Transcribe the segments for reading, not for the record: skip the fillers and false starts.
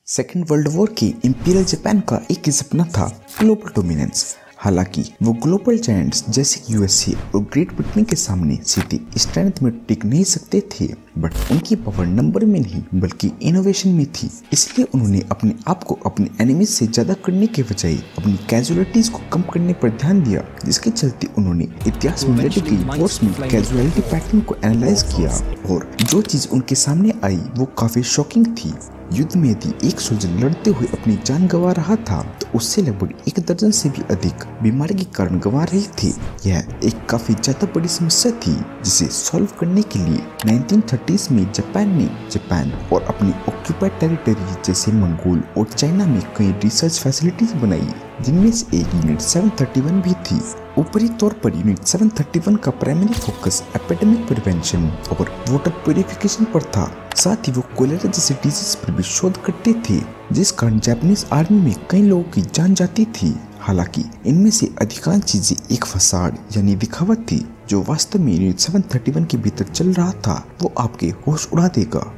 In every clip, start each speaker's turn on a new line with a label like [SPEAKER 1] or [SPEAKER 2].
[SPEAKER 1] Second world war के imperial Japan का एक ही सपना था, ग्लोबल डोमिनेंस। हालांकि वो ग्लोबल जायंट्स जैसे यूएसए और ग्रेट ब्रिटेन के सामने सीधे स्ट्रेंथ में टिक नहीं सकते थे, बट उनकी पावर नंबर में नहीं बल्कि इनोवेशन में थी। इसलिए उन्होंने अपने आप को अपने एनिमीज से ज्यादा करने के बजाय अपनी कैजुअलिटीज को कम करने पर ध्यान दिया, जिसके चलते उन्होंने इतिहास में लड़ी गई वॉर्स में कैजुअलिटी पैटर्न को एनालाइज किया और जो चीज उनके सामने आई वो काफी शॉकिंग थी। युद्ध में यदि एक सोल्जर लड़ते हुए अपनी जान गंवा रहा था तो उससे लगभग 1 दर्जन से भी अधिक बीमारी के कारण गंवा रही थी। यह एक काफी ज्यादा बड़ी समस्या थी जिसे सॉल्व करने के लिए 1930s में जापान और अपनी ऑक्यूपाइड टेरिटरी जैसे मंगोल और चाइना में कई रिसर्च फैसिलिटीज बनाई, जिनमें से एक यूनिट 731 भी थी। ऊपरी तौर पर यूनिट 731 का प्राइमरी फोकस एपिडेमिक प्रिवेंशन और वाटर प्यूरिफिकेशन पर था। साथ ही वो कोलेरा जैसे डिजीज पर भी शोध करते थे, जिस कारण जापानीज आर्मी में कई लोगों की जान जाती थी। हालांकि इनमें से अधिकांश चीजें एक फसाड यानी दिखावा थी, जो वास्तव में यूनिट 731 के भीतर चल रहा था वो आपके होश उड़ा देगा।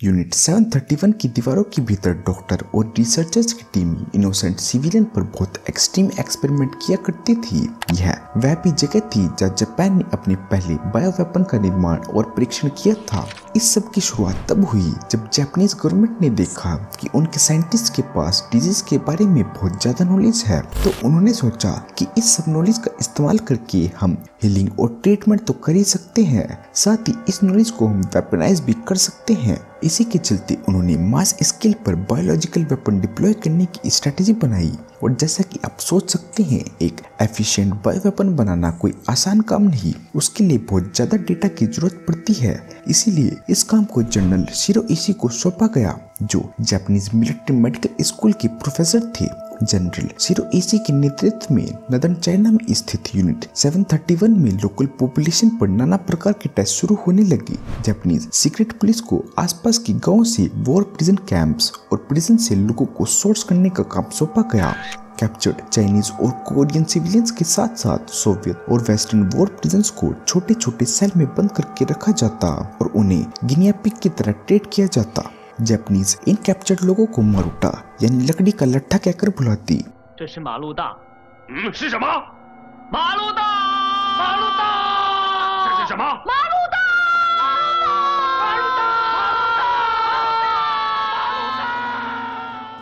[SPEAKER 1] यूनिट 731 की दीवारों के भीतर डॉक्टर और रिसर्चर्स की टीम इनोसेंट सिविलियन पर बहुत एक्सट्रीम एक्सपेरिमेंट किया करती थी। यह वह भी जगह थी जहाँ जापान ने अपने पहले बायोवेपन का निर्माण और परीक्षण किया था। इस सब की शुरुआत तब हुई जब जापानीज गवर्नमेंट ने देखा कि उनके साइंटिस्ट के पास डिजीज के बारे में बहुत ज्यादा नॉलेज है, तो उन्होंने सोचा कि इस सब नॉलेज का इस्तेमाल करके हम हीलिंग और ट्रीटमेंट तो कर ही सकते हैं, साथ ही इस नॉलेज को हम वेपनाइज भी कर सकते हैं। इसी के चलते उन्होंने मास स्केल पर बायोलॉजिकल वेपन डिप्लॉय करने की स्ट्रेटेजी बनाई। और जैसा कि आप सोच सकते हैं, एक एफिशिएंट बायो वेपन बनाना कोई आसान काम नहीं, उसके लिए बहुत ज्यादा डेटा की जरूरत पड़ती है। इसीलिए इस काम को जनरल शिरोइशी को सौंपा गया, जो जापानीज मिलिट्री मेडिकल स्कूल के प्रोफेसर थे। जनरल शिरोइशी के नेतृत्व में नदर्न चाइना में स्थित यूनिट 731 में लोकल पॉपुलेशन पर नाना प्रकार के टेस्ट शुरू होने लगे। जापानीज सीक्रेट पुलिस को आसपास के गांवों से वॉर प्रिजन कैंप्स और प्रिजन से लोगों को सोर्स करने का काम सौंपा गया। कैप्चर्ड चाइनीज और कोरियन सिविलियंस के साथ साथ सोवियत और वेस्टर्न वॉर प्रिजन्स को छोटे छोटे सेल में बंद करके रखा जाता और उन्हें गिनिया पिग की तरह ट्रीट किया जाता। जापानीज इन कैप्चर्ड लोगों को मारूटा यानी लकड़ी का लट्ठा कहकर बुलाती।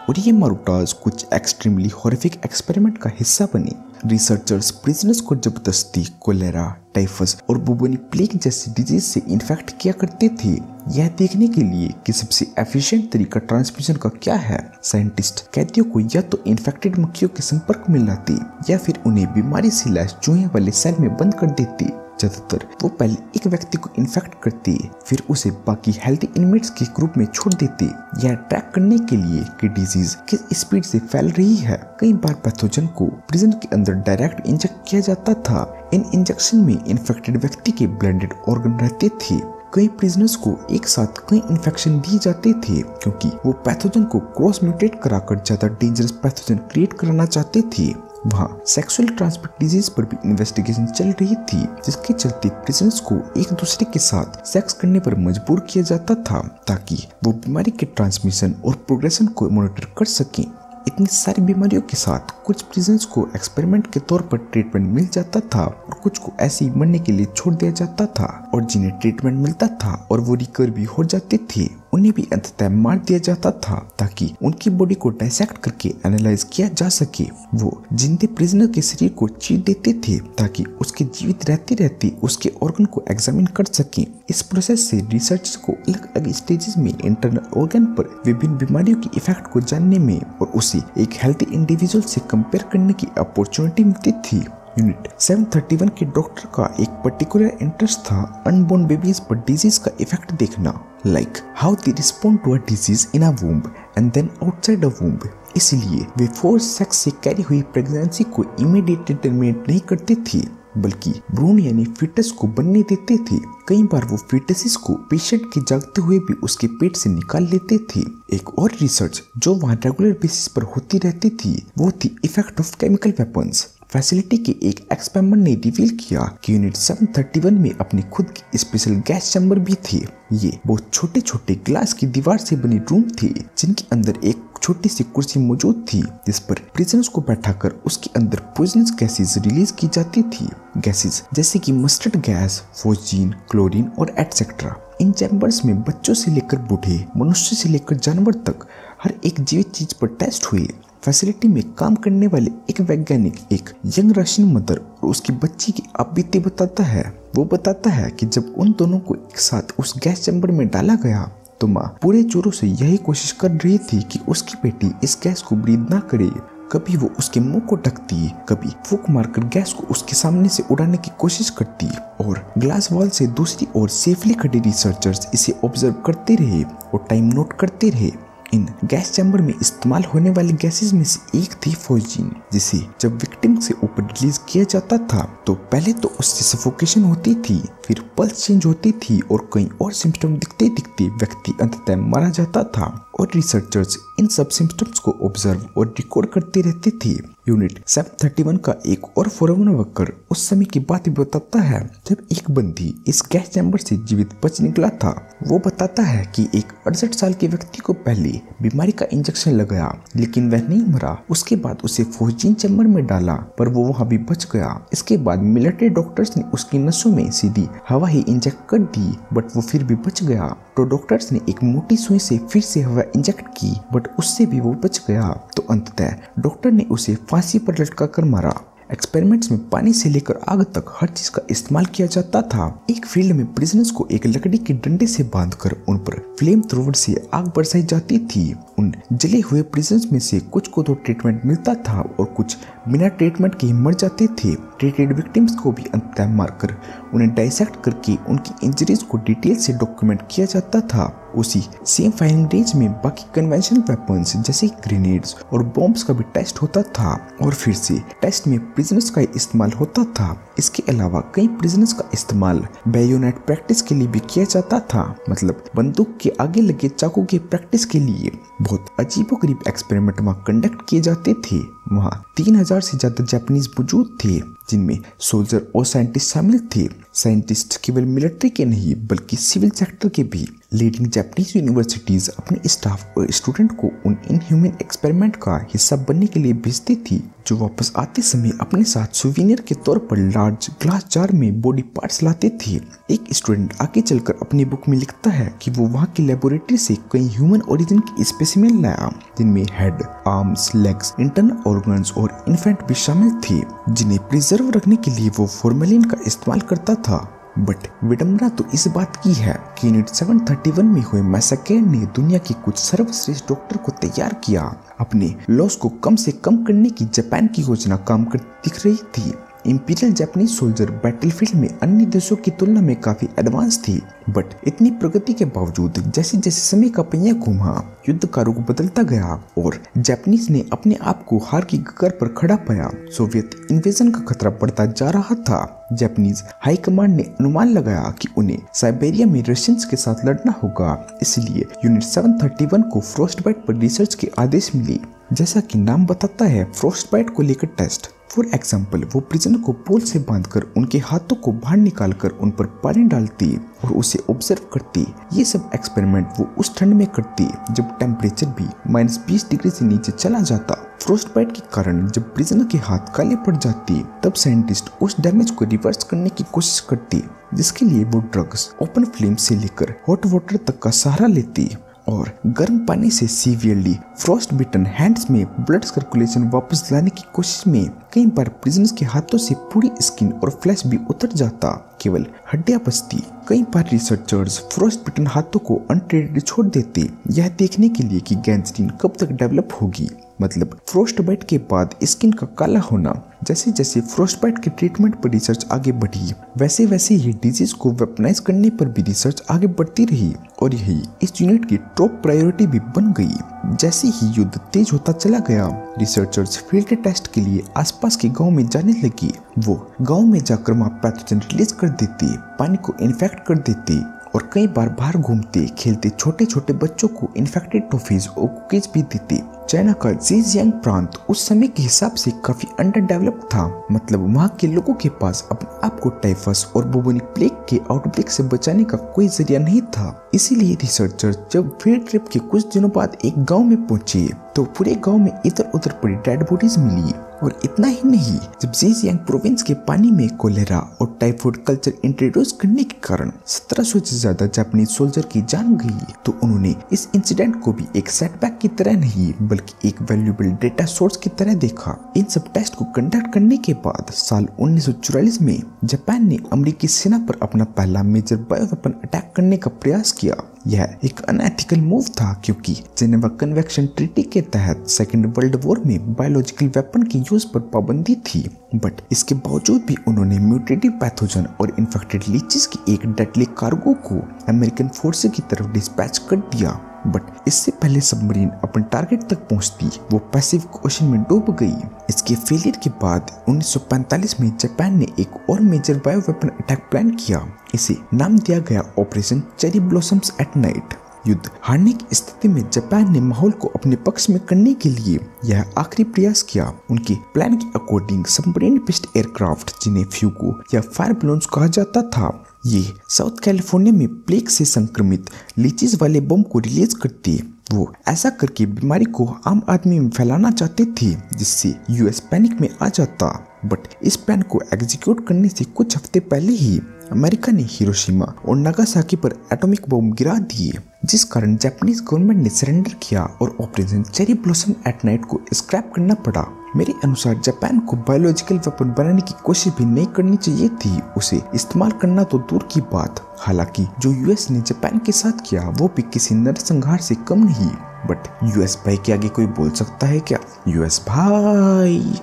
[SPEAKER 1] और ये मारूटास कुछ एक्सट्रीमली हॉरिफिक एक्सपेरिमेंट का हिस्सा बने। रिसर्चर्स प्रिजनर्स को जबरदस्ती कोलेरा, टाइफस और बुबोनिक प्लेग जैसी डिजीज से इन्फेक्ट किया करते थे, यह देखने के लिए कि सबसे एफिशिएंट तरीका ट्रांसमिशन का क्या है। साइंटिस्ट कैदियों को या तो इन्फेक्टेड मक्खियों के संपर्क में लाते या फिर उन्हें बीमारी से लैस चूहे वाले सेल में बंद कर देते। ज्यादातर वो पहले एक व्यक्ति को इन्फेक्ट करते, फिर उसे बाकी हेल्दी इनमेट्स के ग्रुप में छोड़ देते, यह ट्रैक करने के लिए कि डिजीज किस स्पीड से फैल रही है। कई बार पैथोजन को प्रिजन के अंदर डायरेक्ट इंजेक्ट किया जाता था। इन इंजेक्शन में इन्फेक्टेड व्यक्ति के ब्लेंडेड ऑर्गन रहते थे। कई प्रिजनर्स को एक साथ कई इन्फेक्शन दिए जाते थे क्योंकि वो पैथोजन को क्रॉस म्यूटेट कराकर ज्यादा डेंजरस पैथोजन क्रिएट कराना चाहते थे। वहाँ सेक्सुअल ट्रांसमिट डिजीज पर भी इन्वेस्टिगेशन चल रही थी, जिसके चलते प्रिजनर्स को एक दूसरे के साथ सेक्स करने पर मजबूर किया जाता था ताकि वो बीमारी के ट्रांसमिशन और प्रोग्रेशन को मॉनिटर कर सकें। इतनी सारी बीमारियों के साथ कुछ प्रिजनर्स को एक्सपेरिमेंट के तौर पर ट्रीटमेंट मिल जाता था और कुछ को ऐसे ही मरने के लिए छोड़ दिया जाता था, और जिन्हें ट्रीटमेंट मिलता था और वो रिकवर भी हो जाते थे उन्हें भी अंततः मार दिया जाता था ताकि उनकी बॉडी को डाइसेक्ट करके एनालाइज किया जा सके। वो जिंदे प्रिजनर के शरीर को चीर देते थे ताकि उसके जीवित रहते उसके ऑर्गन को एग्जामिन कर सके। इस प्रोसेस से रिसर्च को अलग अलग स्टेजेस में इंटरनल ऑर्गन पर विभिन्न बीमारियों के इफेक्ट को जानने में और उसे एक हेल्थी इंडिविजुअल से कंपेयर करने की अपॉर्चुनिटी मिलती थी। यूनिट 731 के डॉक्टर का एक पर्टिकुलर इंटरेस्ट था अनबोर्न बेबीज पर डिजीज का इफेक्ट देखना, like how they respond to a disease in a womb and then outside a womb. इसलिए वे फोर्स सेक्स से कैरी हुई प्रेगनेंसी को इमीडिएटली टर्मिनेट नहीं करते थे, बल्कि भ्रूण यानी फीटस को बनने देते थे। कई बार वो फीटसिस को पेशेंट के जागते हुए भी उसके पेट से निकाल लेते थे। एक और रिसर्च जो वहाँ रेगुलर बेसिस पर होती रहती थी वो थी effect of chemical weapons. Facility के एक एक्सपेरिमेंट ने रिवील किया कि यूनिट 731 में अपनी खुद की स्पेशल गैस चैम्बर भी थे। ये बहुत छोटे छोटे ग्लास की दीवार से बनी रूम थे जिनके अंदर एक छोटी सी कुर्सी मौजूद थी जिस पर प्रिजनर्स को बैठाकर उसके अंदर पॉइजनस गैसेस रिलीज की जाती थी। गैसेस जैसे कि मस्टर्ड गैस, फोस्जीन, क्लोरीन और एटसेट्रा। इन चैम्बर्स में बच्चों से लेकर बूढ़े, मनुष्य से लेकर जानवर तक हर एक जीवित चीज पर टेस्ट हुए। फैसिलिटी में काम करने वाले एक वैज्ञानिक एक यंग रशियन मदर और उसकी बच्ची की आप बीते बताता है। वो बताता है कि जब उन दोनों को एक साथ उस गैस चैम्बर में डाला गया तो माँ पूरे जोरों से यही कोशिश कर रही थी कि उसकी बेटी इस गैस को ब्रीथ ना करे। कभी वो उसके मुंह को ढकती, कभी फूंक मारकर गैस को उसके सामने से उड़ाने की कोशिश करती और ग्लास वॉल से दूसरी ओर सेफली खड़े रिसर्चर्स इसे ऑब्जर्व करते रहे और टाइम नोट करते रहे। इन गैस चैम्बर में इस्तेमाल होने वाली गैसेस में से एक थी फोस्जीन, जिसे जब विक्टिम से ऊपर रिलीज किया जाता था तो पहले तो उससे सफोकेशन होती थी, फिर पल्स चेंज होती थी और कई और सिम्टम दिखते दिखते व्यक्ति अंततः मारा जाता था। और रिसर्चर्स इन सब सिम्टम्स को ऑब्जर्व और रिकॉर्ड करते रहते थे। यूनिट 731 का एक और फॉरेन वर्कर उस समय की बात भी बताता है जब एक बंदी इस गैस चैम्बर से जीवित बच निकला था। वो बताता है कि एक 68 साल के व्यक्ति को पहले बीमारी का इंजेक्शन लगाया लेकिन वह नहीं मरा। उसके बाद उसे फोस्जीन चैम्बर में डाला पर वो वहाँ भी बच गया। इसके बाद मिलिट्री डॉक्टर्स ने उसकी नसों में सीधी हवा ही इंजेक्ट कर दी बट वो फिर भी बच गया। तो डॉक्टर्स ने एक मोटी सुई से फिर से हवा इंजेक्ट की बट उससे भी वो बच गया। तो अंततः डॉक्टर ने उसे फांसी पर लटका कर मारा। एक्सपेरिमेंट्स में पानी से लेकर आग तक हर चीज का इस्तेमाल किया जाता था। एक फील्ड में प्रिजनर्स को एक लकड़ी के डंडे से बांधकर उन पर फ्लेम थ्रोवर से आग बरसाई जाती थी। उन जले हुए प्रिजनर्स में से कुछ को तो ट्रीटमेंट मिलता था और कुछ बिना ट्रीटमेंट के ही मर जाते थे। ट्रीटेड विक्टिम्स को भी अंततः मारकर उन्हें डाइसेक्ट करके उनकी इंजरीज को डिटेल से डॉक्यूमेंट किया जाता था। उसी सेम फायरिंग रेंज में बाकी कन्वेंशनल वेपन्स जैसे ग्रेनेड्स और बॉम्ब्स का भी टेस्ट होता था और फिर से टेस्ट में प्रिजनर्स का इस्तेमाल होता था। इसके अलावा कई प्रिजनर्स का इस्तेमाल बेयोनेट प्रैक्टिस के लिए भी किया जाता था, मतलब बंदूक के आगे लगे चाकू की प्रैक्टिस के लिए। बहुत अजीबोगरीब एक्सपेरिमेंट वहाँ कंडक्ट किए जाते थे। वहाँ 3000 से ज्यादा जापानीज मौजूद थे जिनमें सोल्जर और साइंटिस्ट शामिल थे। साइंटिस्ट केवल मिलिट्री के नहीं बल्कि सिविल सेक्टर के भी। लीडिंग जापानीज यूनिवर्सिटीज अपने स्टाफ और स्टूडेंट को उन इनह्यूमन एक्सपेरिमेंट का हिस्सा बनने के लिए भेजती थी जो वापस आते समय अपने साथ सुवेनियर के तौर पर लार्ज ग्लास जार में बॉडी पार्ट्स लाते थे। एक स्टूडेंट आगे चलकर अपनी बुक में लिखता है कि वो वहाँ की लेबोरेटरी से कई ह्यूमन ओरिजिन की स्पेसिमेन लाया जिनमें head, arms, legs, internal organs और इन्फेंट भी शामिल थे जिन्हें प्रिजर्व रखने के लिए वो फॉर्मेलिन का इस्तेमाल करता था। बट विडंबना तो इस बात की है कि यूनिट 731 में हुए मैसेकर ने दुनिया के कुछ सर्वश्रेष्ठ डॉक्टर को तैयार किया। अपने लॉस को कम से कम करने की जापान की योजना काम करती दिख रही थी। इंपीरियल जापानीज सोल्जर बैटलफील्ड में अन्य देशों की तुलना में काफी एडवांस थी, बट इतनी प्रगति के बावजूद जैसे जैसे समय का पहिया घूमा युद्ध का रुख बदलता गया और जापानीज ने अपने आप को हार की कगार पर खड़ा पाया। सोवियत इन्वेजन का खतरा बढ़ता जा रहा था। जापानीज हाई कमांड ने अनुमान लगाया कि उन्हें साइबेरिया में रशियंस के साथ लड़ना होगा, इसलिए यूनिट 731 को फ्रॉस्टबाइट पर रिसर्च के आदेश मिले। जैसा कि नाम बताता है, फ्रॉस्टबाइट को लेकर टेस्ट। फॉर एग्जाम्पल, वो प्रिजनर को पोल से बांधकर उनके हाथों को बाहर निकालकर उन पर पानी डालती और उसे ऑब्जर्व करती। ये सब एक्सपेरिमेंट वो उस ठंड में करती जब टेम्परेचर भी -20 डिग्री से नीचे चला जाता। फ्रॉस्टबाइट के कारण जब प्रिजनर के हाथ काले पड़ जाती तब साइंटिस्ट उस डैमेज को रिवर्स करने की कोशिश करती, जिसके लिए वो ड्रग्स, ओपन फ्लेम से लेकर हॉट वाटर तक का सहारा लेती और गर्म पानी से सीवियरली फ्रॉस्ट बिटन हैंड्स में ब्लड सर्कुलेशन वापस लाने की कोशिश में कई बार प्रिजनर्स के हाथों से पूरी स्किन और फ्लैश भी उतर जाता, केवल हड्डियां बचती। कई बार रिसर्चर्स फ्रॉस्ट बिटन हाथों को अनट्रीटेड छोड़ देते, यह देखने के लिए कि गैंग्रीन कब तक डेवलप होगी, मतलब फ्रॉस्टबाइट के बाद स्किन का काला होना। जैसे जैसे फ्रोस्टबाइट के ट्रीटमेंट पर रिसर्च आगे बढ़ी, वैसे वैसे ही डिजीज को वेपनाइज करने पर भी रिसर्च आगे बढ़ती रही और यही इस यूनिट की टॉप प्रायोरिटी भी बन गई। जैसे ही युद्ध तेज होता चला गया, रिसर्चर्स फील्ड टेस्ट के लिए आसपास के गांव में जाने लगे। वो गांव में जाकर वहां पैथोजन रिलीज कर देते, पानी को इन्फेक्ट कर देते और कई बार बाहर घूमते खेलते छोटे छोटे बच्चों को इन्फेक्टेड टॉफीज और कुकीज भी देते। चाइना का ज़ेजियांग प्रांत उस समय के हिसाब से काफी अंडर डेवलप्ड था, मतलब वहाँ के लोगों के पास अपने आप को टाइफस और बुबोनिक प्लेग के आउटब्रेक से बचाने का कोई जरिया नहीं था। इसीलिए रिसर्चर्स जब फील्ड ट्रिप के कुछ दिनों बाद एक गांव में पहुंचे तो पूरे गांव में इधर उधर पड़ी डेड बॉडीज मिली। और इतना ही नहीं, जब ज़ेजियांग प्रोविंस के पानी में कोलेरा और टाइफाइड कल्चर इंट्रोड्यूस करने के कारण 1700 से ज्यादा जापानीज सोल्जर की जान गई, तो उन्होंने इस इंसिडेंट को भी एक सेटबैक की तरह नहीं बल्कि एक वैल्यूएबल डेटा सोर्स की तरह देखा। इन सब टेस्ट को कंडक्ट करने के बाद साल 1944 में जापान ने अमेरिकी सेना पर अपना पहला मेजर बायो वेपन अटैक करने का प्रयास किया। यह एक अनएथिकल मूव था क्योंकि जेनेवा कन्वेंशन ट्रीटी के तहत सेकेंड वर्ल्ड वॉर में बायोलॉजिकल वेपन के यूज पर पाबंदी थी, बट इसके बावजूद भी उन्होंने म्यूटेटिव पैथोजन और इन्फेक्टेड लीचेस की एक डेडली कार्गो को अमेरिकन फोर्स की तरफ डिस्पैच कर दिया। बट इससे पहले सबमरीन अपन टारगेट तक पहुंचती वो पैसिफिक ओशन में डूब गई। इसके फेलियर के बाद 1945 में जापान ने एक और major bio weapon attack plan किया। इसे नाम दिया गया operation cherry blossoms at night. युद्ध हारने की स्थिति में जापान ने माहौल को अपने पक्ष में करने के लिए यह आखिरी प्रयास किया। उनके प्लान के अकॉर्डिंग सबमरीन बेस्ड एयरक्राफ्ट, जिन्हें फ्यूगो या फायर बलून्स कहा जाता था, ये साउथ कैलिफोर्निया में प्लेग से संक्रमित लीचीज वाले बम को रिलीज करते। वो ऐसा करके बीमारी को आम आदमी में फैलाना चाहते थे जिससे यूएस पैनिक में आ जाता। बट इस प्लान को एग्जीक्यूट करने से कुछ हफ्ते पहले ही अमेरिका ने हिरोशिमा और नागासाकी पर एटॉमिक बम गिरा दिए, जिस कारण जापानीज गवर्नमेंट ने सरेंडर किया और operation cherry blossom at night को स्क्रैप करना पड़ा। मेरे अनुसार जापान को बायोलॉजिकल वेपन बनाने की कोशिश भी नहीं करनी चाहिए थी, उसे इस्तेमाल करना तो दूर की बात। हालांकि जो यूएस ने जापान के साथ किया वो भी किसी नरसंहार से कम नहीं। बट यूएस भाई के आगे कोई बोल सकता है क्या? यूएस भाई।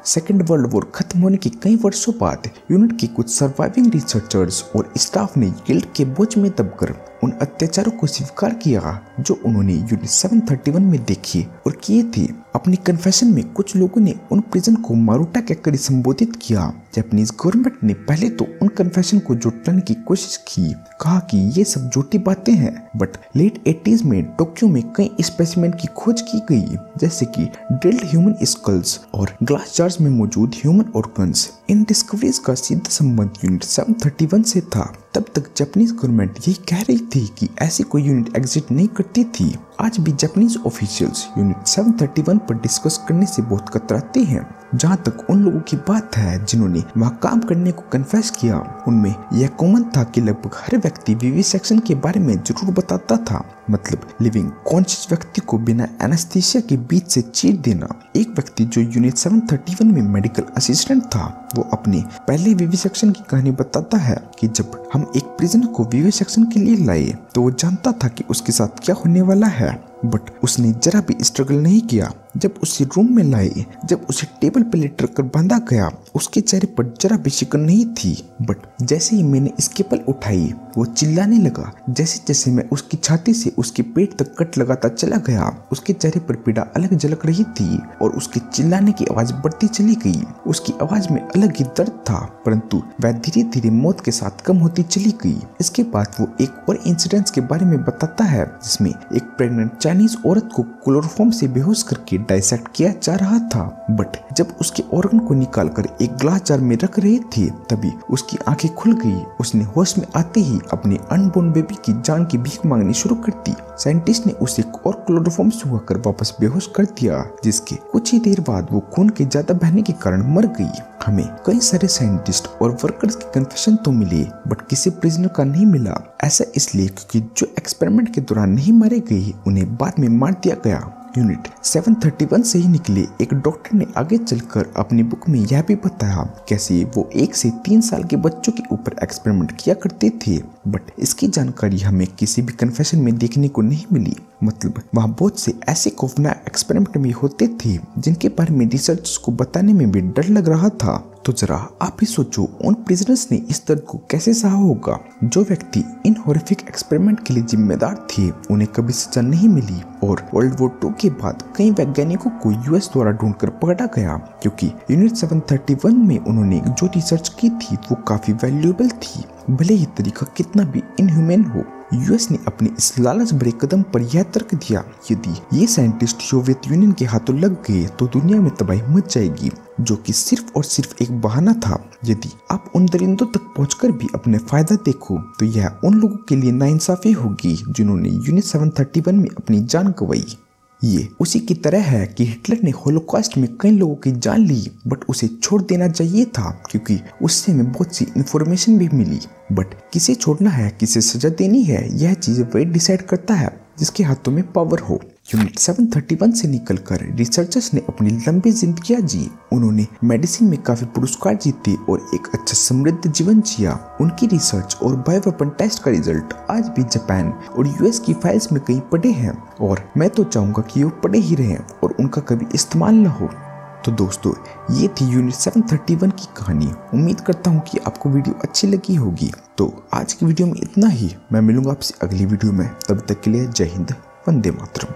[SPEAKER 1] सेकेंड वर्ल्ड वॉर खत्म होने के कई वर्षों बाद यूनिट के कुछ सर्वाइविंग रिसर्चर्स और स्टाफ ने गिल्ट के बोझ में दबकर उन अत्याचारों को स्वीकार किया जो उन्होंने यूनिट 731 में देखे और किए थे। अपनी कन्फेशन में कुछ लोगों ने उन प्रिजन को मारूटा कहकर संबोधित किया। जापानीज गवर्नमेंट ने पहले तो उन कन्फेशन को जुटाने की कोशिश की, कहा कि ये सब झूठी बातें हैं। बट लेट 80s में टोक्यो में कई स्पेसिमेन की खोज की गई, जैसे कि ड्रिल्ड ह्यूमन स्कल्स और ग्लास जार्स में मौजूद ह्यूमन ऑर्गन्स। इन डिस्कवरीज का सीधा संबंध यूनिट 731 से था। तब तक जापानीज गवर्नमेंट यही कह रही थी कि ऐसी कोई यूनिट एग्जिस्ट नहीं करती थी। आज भी जापानीज ऑफिशियल्स यूनिट 731 पर डिस्कस करने से बहुत कतराते हैं। जहां तक उन लोगों की बात है जिन्होंने वहां काम करने को कन्फेस किया, उनमें यह कॉमन था कि लगभग हर व्यक्ति विविसेक्शन के बारे में जरूर बताता था, मतलब लिविंग कॉन्शियस व्यक्ति को बिना एनेस्थीसिया के बीच से चीर देना। एक व्यक्ति जो यूनिट 731 में मेडिकल असिस्टेंट था, वो अपने पहले विविसेक्शन की कहानी बताता है कि जब हम एक प्रिजनर को विविसेक्शन के लिए लाए तो वो जानता था कि उसके साथ क्या होने वाला है, बट उसने जरा भी स्ट्रगल नहीं किया। जब उसे रूम में लाए, जब उसे टेबल पर लेट कर बांधा गया, उसके चेहरे पर जरा भी शिकन नहीं थी। बट जैसे ही मैंने स्केपल उठाई, वो चिल्लाने लगा। जैसे जैसे मैं उसकी छाती से उसके पेट तक कट लगाता चला गया, उसके चेहरे पर पीड़ा अलग झलक रही थी और उसके चिल्लाने की आवाज बढ़ती चली गई। उसकी आवाज में अलग ही दर्द था, परंतु वह धीरे धीरे मौत के साथ कम होती चली गई। इसके बाद वो एक और इंसिडेंट के बारे में बताता है जिसमें एक प्रेग्नेंट चाइनीज औरत को क्लोरोफॉर्म से बेहोश करके डाइसेक्ट किया जा रहा था। बट जब उसके ऑर्गन को निकालकर एक ग्लास जार में रख रहे थे, तभी उसकी आंखें खुल गई। उसने होश में आते ही अपने अनबोर्न बेबी की जान की भीख मांगनी शुरू कर दी। साइंटिस्ट ने उसे और क्लोरोफॉर्म सुखाकर वापस बेहोश कर दिया, जिसके कुछ ही देर बाद वो खून के ज्यादा बहने के कारण मर गई। हमें कई सारे साइंटिस्ट और वर्कर्स के कन्फेशन तो मिले, बट किसी प्रिजनर का नहीं मिला। ऐसा इसलिए क्योंकि जो एक्सपेरिमेंट के दौरान नहीं मारे गए उन्हें बाद में मार दिया गया। यूनिट 731 से ही निकले एक डॉक्टर ने आगे चलकर अपनी बुक में यह भी बताया कैसे वो 1 से 3 साल के बच्चों के ऊपर एक्सपेरिमेंट किया करते थे, बट इसकी जानकारी हमें किसी भी कन्फेशन में देखने को नहीं मिली। मतलब वहाँ बहुत से ऐसे खौफनाक एक्सपेरिमेंट भी होते थे जिनके बारे में रिसर्चर्स को बताने में भी डर लग रहा था। तो जरा आप ही सोचो उन प्रिजनर्स ने इस दर्द को कैसे सहा होगा। जो व्यक्ति इन हॉरिफिक एक्सपेरिमेंट के लिए जिम्मेदार थे उन्हें कभी सजा नहीं मिली और वर्ल्ड वॉर 2 के बाद कई वैज्ञानिकों को यूएस द्वारा ढूंढकर पकड़ा गया क्योंकि यूनिट 731 में उन्होंने जो रिसर्च की थी वो काफी वैल्यूएबल थी, भले ही तरीका कितना भी इनह्यूमन हो। यूएस ने अपने इस लालच भरे कदम पर यह तर्क दिया, यदि ये साइंटिस्ट सोवियत यूनियन के हाथों लग गए तो दुनिया में तबाही मच जाएगी, जो कि सिर्फ और सिर्फ एक बहाना था। यदि आप उन दरिंदों तक पहुंचकर भी अपने फायदा देखो तो यह उन लोगों के लिए नाइंसाफी होगी जिन्होंने यूनिट 731 में अपनी जान गंवाई। ये उसी की तरह है कि हिटलर ने होलोकॉस्ट में कई लोगों की जान ली बट उसे छोड़ देना चाहिए था क्योंकि उससे हमें बहुत सी इंफॉर्मेशन भी मिली। बट किसे छोड़ना है किसे सजा देनी है यह चीज वही डिसाइड करता है जिसके हाथों में पावर हो। यूनिट 731 से निकलकर रिसर्चर्स ने अपनी लंबी जिंदगियां जी। उन्होंने मेडिसिन में काफी पुरस्कार जीते और एक अच्छा समृद्ध जीवन जिया। उनकी रिसर्च और बायोवेपन टेस्ट का रिजल्ट आज भी जापान और यूएस की फाइल्स में कहीं पड़े हैं और मैं तो चाहूंगा कि वो पड़े ही रहें और उनका कभी इस्तेमाल न हो। तो दोस्तों ये थी यूनिट 731 की कहानी। उम्मीद करता हूँ कि आपको वीडियो अच्छी लगी होगी। तो आज की वीडियो में इतना ही। मैं मिलूंगा आपसे अगली वीडियो में, तब तक के लिए जय हिंद, वंदे मातरम।